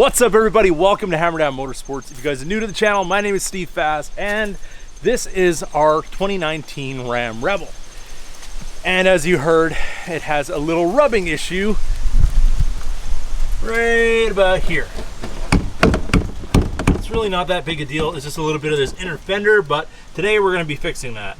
What's up, everybody? Welcome to Hammer Down Motorsports. If you guys are new to the channel, my name is Steve Fast, and this is our 2019 Ram Rebel. And as you heard, it has a little rubbing issue right about here. It's really not that big a deal. It's just a little bit of this inner fender, but today we're going to be fixing that.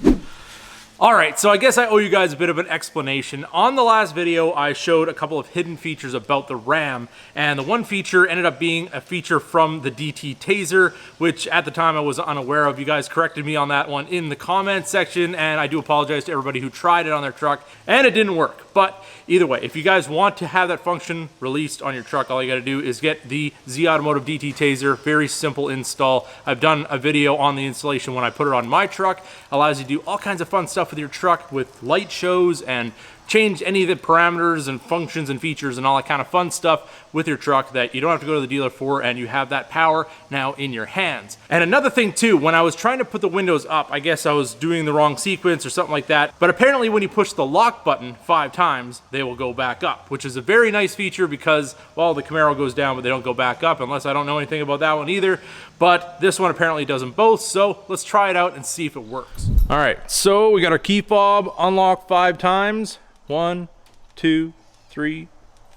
All right, so I guess I owe you guys a bit of an explanation. On the last video, I showed a couple of hidden features about the Ram, and the one feature ended up being a feature from the DT Taser, which at the time I was unaware of. You guys corrected me on that one in the comment section, and I do apologize to everybody who tried it on their truck, and it didn't work. But either way, if you guys want to have that function released on your truck, all you gotta do is get the Z Automotive DT Taser. Very simple install. I've done a video on the installation when I put it on my truck. Allows you to do all kinds of fun stuff with your truck, with light shows, and change any of the parameters and functions and features and all that kind of fun stuff with your truck that you don't have to go to the dealer for, and you have that power now in your hands. And another thing too, when I was trying to put the windows up, I guess I was doing the wrong sequence or something like that, but apparently when you push the lock button 5 times, they will go back up, which is a very nice feature because, well, the Camaro goes down, but they don't go back up, unless I don't know anything about that one either. But this one apparently does them both, so let's try it out and see if it works. All right, so we got our key fob unlocked 5 times. 1, 2, 3,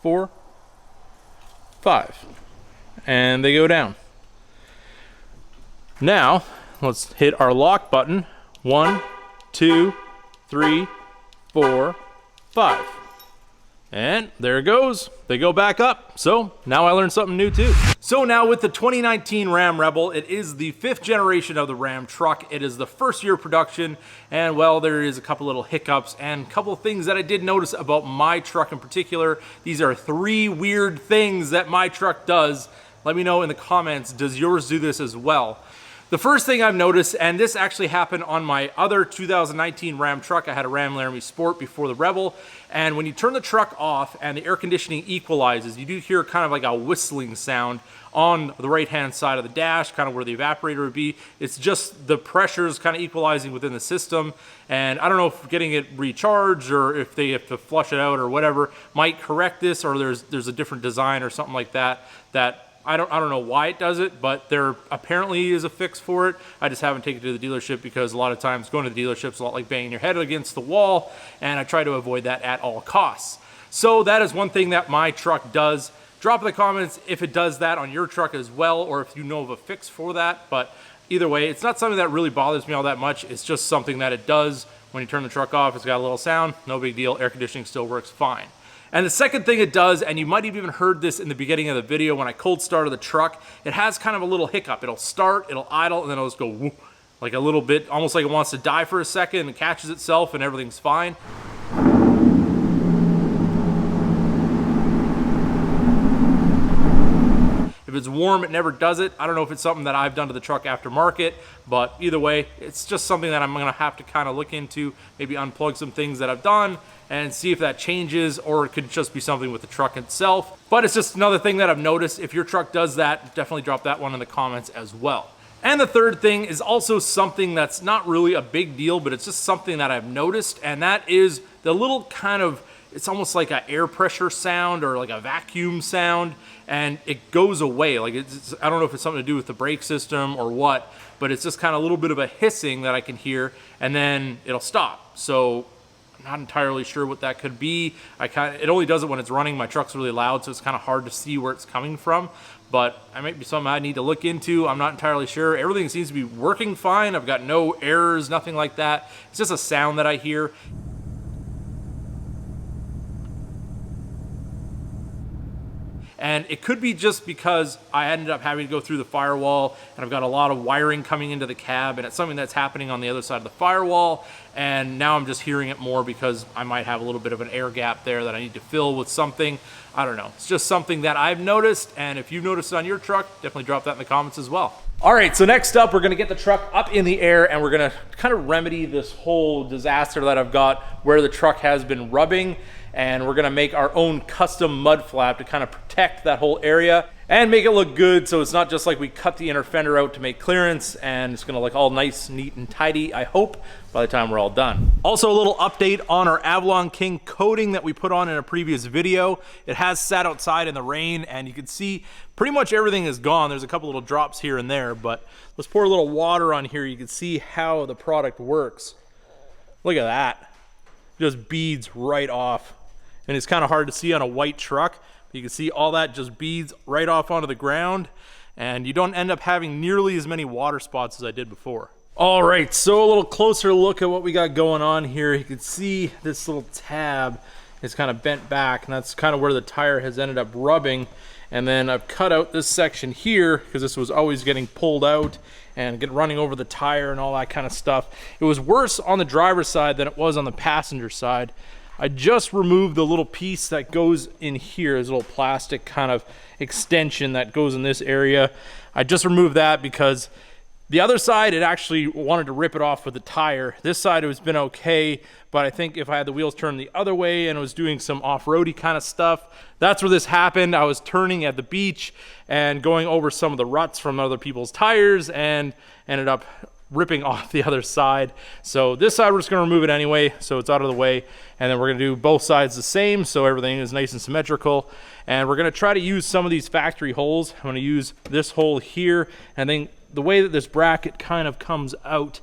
4, 5. And they go down. Now, let's hit our lock button. 1, 2, 3, 4, 5. And there it goes. They go back up. So now I learned something new too. So now with the 2019 Ram Rebel, it is the 5th generation of the Ram truck. It is the first year of production, and well, there is a couple little hiccups and a couple of things that I did notice about my truck in particular. These are 3 weird things that my truck does. Let me know in the comments, does yours do this as well? The first thing I've noticed, and this actually happened on my other 2019 Ram truck. I had a Ram Laramie Sport before the Rebel, and when you turn the truck off and the air conditioning equalizes, you do hear kind of like a whistling sound on the right-hand side of the dash, kind of where the evaporator would be. It's just the pressures kind of equalizing within the system, and I don't know if getting it recharged or if they have to flush it out or whatever might correct this, or there's a different design or something like that I don't know why it does it, but there apparently is a fix for it. I just haven't taken it to the dealership because a lot of times going to the dealership is a lot like banging your head against the wall, and I try to avoid that at all costs. So that is one thing that my truck does. Drop in the comments if it does that on your truck as well, or if you know of a fix for that. But either way, it's not something that really bothers me all that much. It's just something that it does when you turn the truck off. It's got a little sound, no big deal. Air conditioning still works fine. And the second thing it does, and you might have even heard this in the beginning of the video when I cold started the truck, it has kind of a little hiccup. It'll start, it'll idle, and then it'll just go whoop, like a little bit, almost like it wants to die for a second, and catches itself and everything's fine. If it's warm, it never does it. I don't know if it's something that I've done to the truck aftermarket, but either way, it's just something that I'm gonna have to kind of look into, maybe unplug some things that I've done and see if that changes, or it could just be something with the truck itself. But it's just another thing that I've noticed. If your truck does that, definitely drop that one in the comments as well. And the third thing is also something that's not really a big deal, but it's just something that I've noticed, and that is the little kind of, it's almost like an air pressure sound or like a vacuum sound, and it goes away. Like I don't know if it's something to do with the brake system or what, but it's just kind of a little bit of a hissing that I can hear, and then it'll stop. So I'm not entirely sure what that could be. It only does it when it's running. My truck's really loud, so it's kind of hard to see where it's coming from, but it might be something I need to look into. I'm not entirely sure. Everything seems to be working fine. I've got no errors, nothing like that. It's just a sound that I hear. And it could be just because I ended up having to go through the firewall, and I've got a lot of wiring coming into the cab, and it's something that's happening on the other side of the firewall, and now I'm just hearing it more because I might have a little bit of an air gap there that I need to fill with something. I don't know. It's just something that I've noticed, and if you've noticed it on your truck, definitely drop that in the comments as well. All right, so next up, we're gonna get the truck up in the air, and we're gonna kind of remedy this whole disaster that I've got where the truck has been rubbing, and we're gonna make our own custom mud flap to kind of protect that whole area. and make it look good, so it's not just like we cut the inner fender out to make clearance and it's gonna look all nice, neat, and tidy, I hope, by the time we're all done. Also, a little update on our AvalonKing coating that we put on in a previous video. It has sat outside in the rain, and you can see pretty much everything is gone. There's a couple little drops here and there, but let's pour a little water on here. You can see how the product works. Look at that. Just beads right off. And it's kind of hard to see on a white truck. You can see all that just beads right off onto the ground, and you don't end up having nearly as many water spots as I did before. All right, so a little closer look at what we got going on here. You can see this little tab is kind of bent back, and that's kind of where the tire has ended up rubbing. And then I've cut out this section here because this was always getting pulled out and running over the tire and all that kind of stuff. It was worse on the driver's side than it was on the passenger side. I just removed the little piece that goes in here, this little plastic kind of extension that goes in this area. I just removed that because the other side, it actually wanted to rip it off with the tire. This side, it was been okay, but I think if I had the wheels turned the other way and was doing some off-roady kind of stuff, that's where this happened. I was turning at the beach and going over some of the ruts from other people's tires and ended up ripping off the other side. So this side we're just going to remove it anyway, so it's out of the way, and then we're going to do both sides the same so everything is nice and symmetrical. And we're going to try to use some of these factory holes. I'm going to use this hole here, and then the way that this bracket kind of comes out,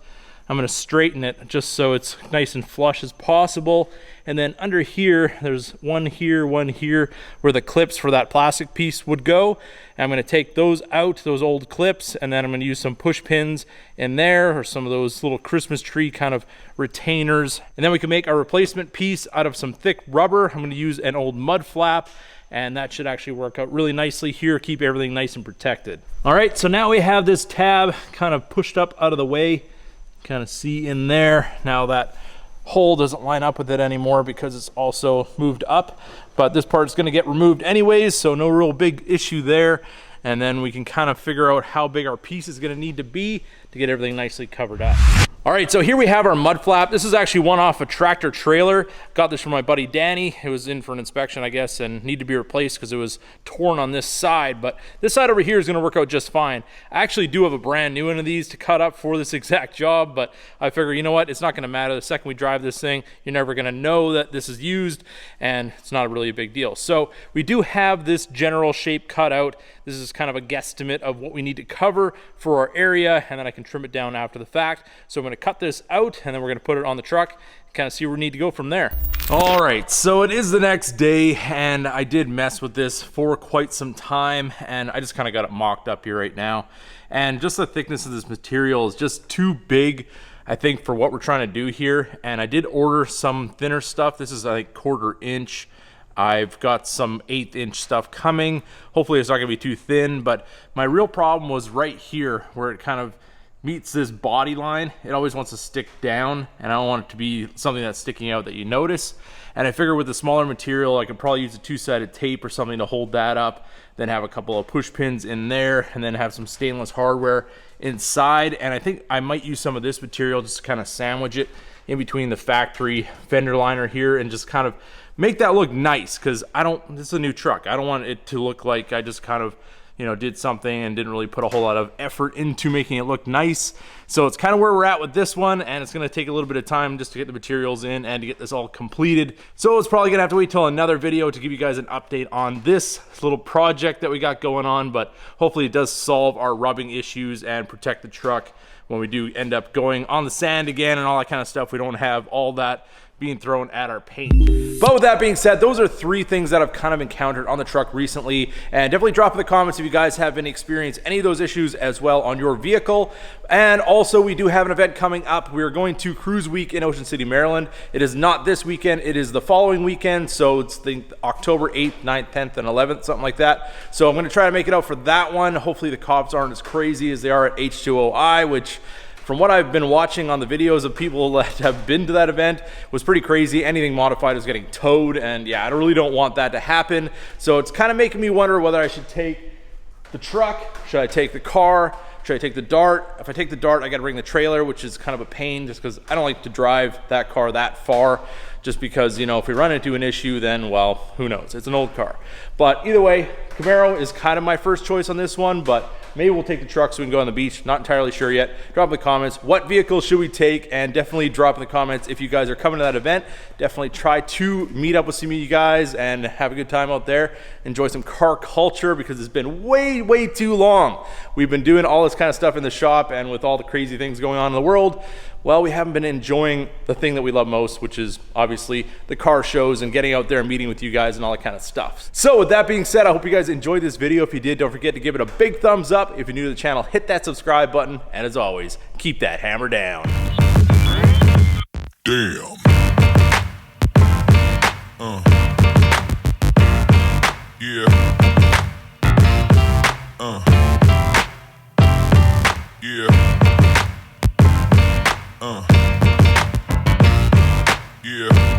I'm going to straighten it just so it's nice and flush as possible. And then under here, there's one here where the clips for that plastic piece would go. And I'm going to take those out, those old clips, and then I'm going to use some push pins in there or some of those little Christmas tree kind of retainers. And then we can make our replacement piece out of some thick rubber. I'm going to use an old mud flap, and that should actually work out really nicely here, keep everything nice and protected. All right, so now we have this tab kind of pushed up out of the way. Kind of see in there. Now that hole doesn't line up with it anymore because it's also moved up, but this part's going to get removed anyways, so no real big issue there. And then we can kind of figure out how big our piece is going to need to be to get everything nicely covered up. All right, so here we have our mud flap. This is actually one off a tractor trailer. Got this from my buddy Danny. It was in for an inspection, I guess, and needed to be replaced because it was torn on this side. But this side over here is going to work out just fine. I actually do have a brand new one of these to cut up for this exact job, but I figure, you know what, it's not going to matter. The second we drive this thing, you're never going to know that this is used, and it's not really a big deal. So we do have this general shape cut out. This is kind of a guesstimate of what we need to cover for our area, and then I can trim it down after the fact. So I'm going to cut this out, and then we're going to put it on the truck, kind of see where we need to go from there. All right, so it is the next day, and I did mess with this for quite some time, and I just kind of got it mocked up here right now. And just the thickness of this material is just too big, I think, for what we're trying to do here. And I did order some thinner stuff. This is like 1/4 inch. I've got some 1/8 inch stuff coming. Hopefully it's not gonna be too thin, but my real problem was right here where it kind of meets this body line. It always wants to stick down, and I don't want it to be something that's sticking out that you notice. And I figure with the smaller material, I could probably use a 2-sided tape or something to hold that up, then have a couple of push pins in there, and then have some stainless hardware inside. And I think I might use some of this material just to kind of sandwich it in between the factory fender liner here and just kind of make that look nice, because this is a new truck. I don't want it to look like I just kind of, you know, did something and didn't really put a whole lot of effort into making it look nice. So it's kind of where we're at with this one, and it's going to take a little bit of time just to get the materials in and to get this all completed. So it's probably going to have to wait till another video to give you guys an update on this little project that we got going on, but hopefully it does solve our rubbing issues and protect the truck when we do end up going on the sand again and all that kind of stuff. We don't have all that being thrown at our paint. But with that being said, those are 3 things that I've kind of encountered on the truck recently, and definitely drop in the comments if you guys have been experiencing any of those issues as well on your vehicle. And also, we do have an event coming up. We are going to Cruise Week in Ocean City, Maryland. It is not this weekend, it is the following weekend, so it's the October 8th, 9th, 10th, and 11th, something like that. So I'm going to try to make it out for that one. Hopefully the cops aren't as crazy as they are at H2OI, which, from what I've been watching on the videos of people that have been to that event, was pretty crazy. Anything modified is getting towed, and yeah, I really don't want that to happen. So it's kind of making me wonder whether I should take the truck? Should I take the car? Should I take the Dart? If I take the Dart, I gotta bring the trailer, which is kind of a pain just because I don't like to drive that car that far, just because, you know, if we run into an issue, then, well, who knows? It's an old car. But either way, Camaro is kind of my first choice on this one, but maybe we'll take the truck so we can go on the beach. Not entirely sure yet. Drop in the comments, what vehicle should we take? And definitely drop in the comments if you guys are coming to that event. Definitely try to meet up with some of you guys and have a good time out there. Enjoy some car culture, because it's been way, way too long. We've been doing all this kind of stuff in the shop, and with all the crazy things going on in the world, well, we haven't been enjoying the thing that we love most, which is obviously the car shows and getting out there and meeting with you guys and all that kind of stuff. So with that being said, I hope you guys enjoyed this video. If you did, don't forget to give it a big thumbs up. If you're new to the channel, hit that subscribe button. And as always, keep that hammer down. Damn. Yeah. Yeah. Yeah.